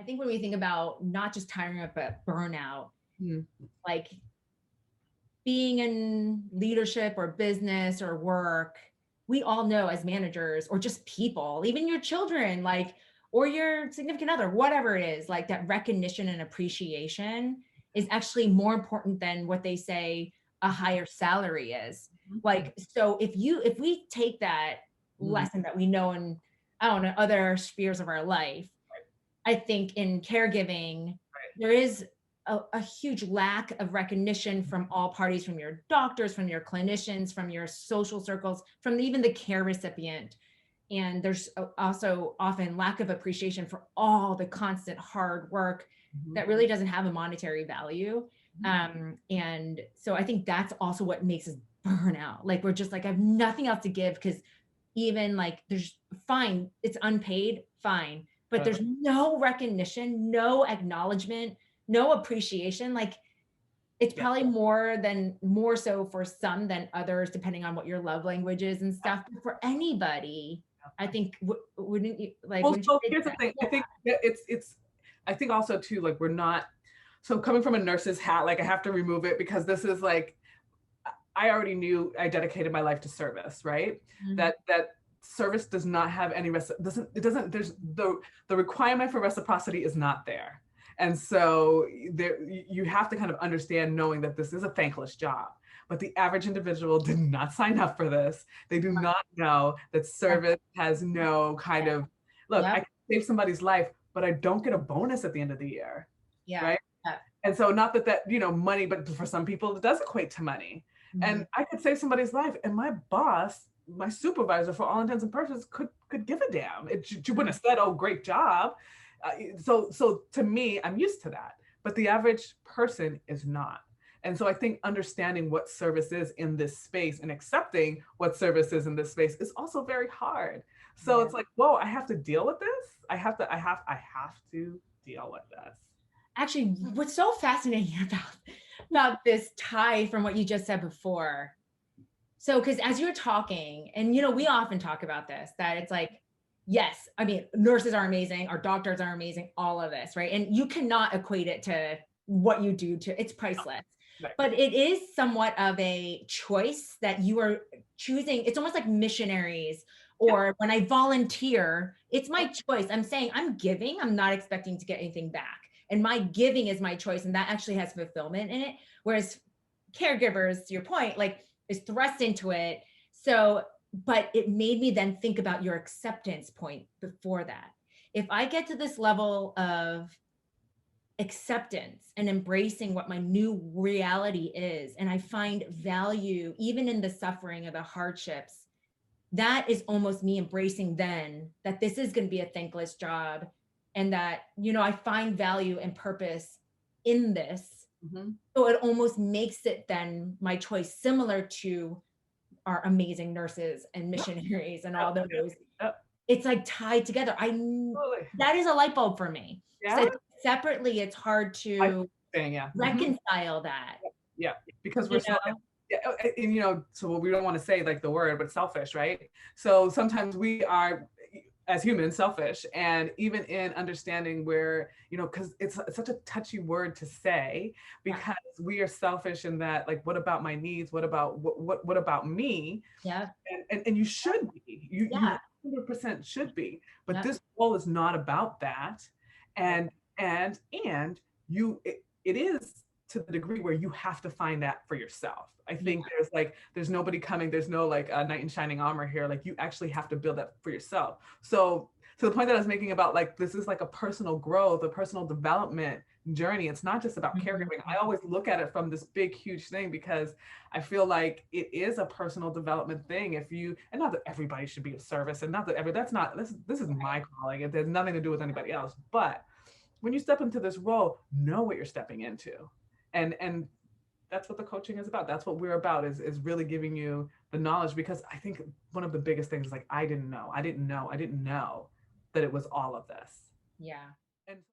I think when we think about not just tiring up, but burnout, Mm. like being in leadership or business or work, we all know as managers or just people, even your children, like, or your significant other, whatever it is, like that recognition and appreciation is actually more important than what they say a higher salary is. Mhm. Like, so if we take that Mhm. lesson that we know in, I don't know, other spheres of our life, I think in caregiving, Right. there is a huge lack of recognition from all parties, from your doctors, from your clinicians, from your social circles, from even the care recipient. And there's also often lack of appreciation for all the constant hard work Mhm. that really doesn't have a monetary value. Mhm. And so I think that's also what makes us burn out. Like we're just like, I have nothing else to give because even like there's fine, it's unpaid, fine, but Uh, there's no recognition, no acknowledgement, no appreciation. Like it's yeah. probably more so for some than others, depending on what your love language is and stuff. But for anybody, I think wouldn't you like? Well, Wouldn't you so say here's the that? thing. Yeah. I think that I think also too, like we're not, so coming from a nurse's hat, like I have to remove it because this is like, I already knew I dedicated my life to service, right? Mhm. That service does not have any, there's the requirement for reciprocity is not there. And so there, you have to kind of understand knowing that this is a thankless job. But the average individual did not sign up for this. They do not know that service has no kind of, look, I Yep. can save somebody's life, but I don't get a bonus at the end of the year, Yeah. right? Yeah. And so not that money, but for some people it does equate to money. Mhm. And I could save somebody's life, and my boss, my supervisor, for all intents and purposes, could give a damn. She wouldn't have said, "Oh, great job." So to me, I'm used to that, but the average person is not. And so I think understanding what service is in this space and accepting what service is in this space is also very hard. So Yeah. it's like, whoa, I have to deal with this. I have to deal with this. Actually, what's so fascinating about this tie from what you just said before. So, because as you're talking, and we often talk about this, that it's like, yes, I mean, nurses are amazing, our doctors are amazing, all of this, right? And you cannot equate it to what you do to it's priceless. Right. But it is somewhat of a choice that you are choosing. It's almost like missionaries, Yeah. or when I volunteer, it's my choice. I'm saying I'm giving, I'm not expecting to get anything back. And my giving is my choice. And that actually has fulfillment in it. Whereas caregivers, to your point, like is thrust into it. So, but it made me then think about your acceptance point before that. If I get to this level of acceptance and embracing what my new reality is, and I find value even in the suffering or the hardships, that is almost me embracing then that this is going to be a thankless job, and that, I find value and purpose in this. Mhm. So it almost makes it then my choice, similar to our amazing nurses and Yep, missionaries and yep, all yep, those. yep, It's like tied together. totally. That is a light bulb for me. Yeah, So separately, it's hard I to saying, yeah. Mhm. reconcile that, Yeah, because we're you so, know? yeah, and so we don't want to say like the word, but selfish, right? So sometimes we are, as humans, selfish, and even in understanding where, because it's such a touchy word to say, Yeah. because we are selfish in that, like, what about my needs? What about what about me? Yeah. And you should be, you Yeah. 100% should be, but Yeah. this role is not about that. Right. And it is to the degree where you have to find that for yourself. I Yeah. think there's nobody coming, there's no like a knight in shining armor here. Like you actually have to build that for yourself. So to the point that I was making about like this is like a personal growth, a personal development journey. It's not just about Mhm. caregiving. I always look at it from this big huge thing because I feel like it is a personal development thing. If you, and not that everybody should be of service, and not that that's not, this is my calling. It has nothing to do with anybody else. But when you step into this role, know what you're stepping into. And that's what the coaching is about. That's what we're about, is really giving you the knowledge, because I think one of the biggest things is like, I didn't know that it was all of this. Yeah.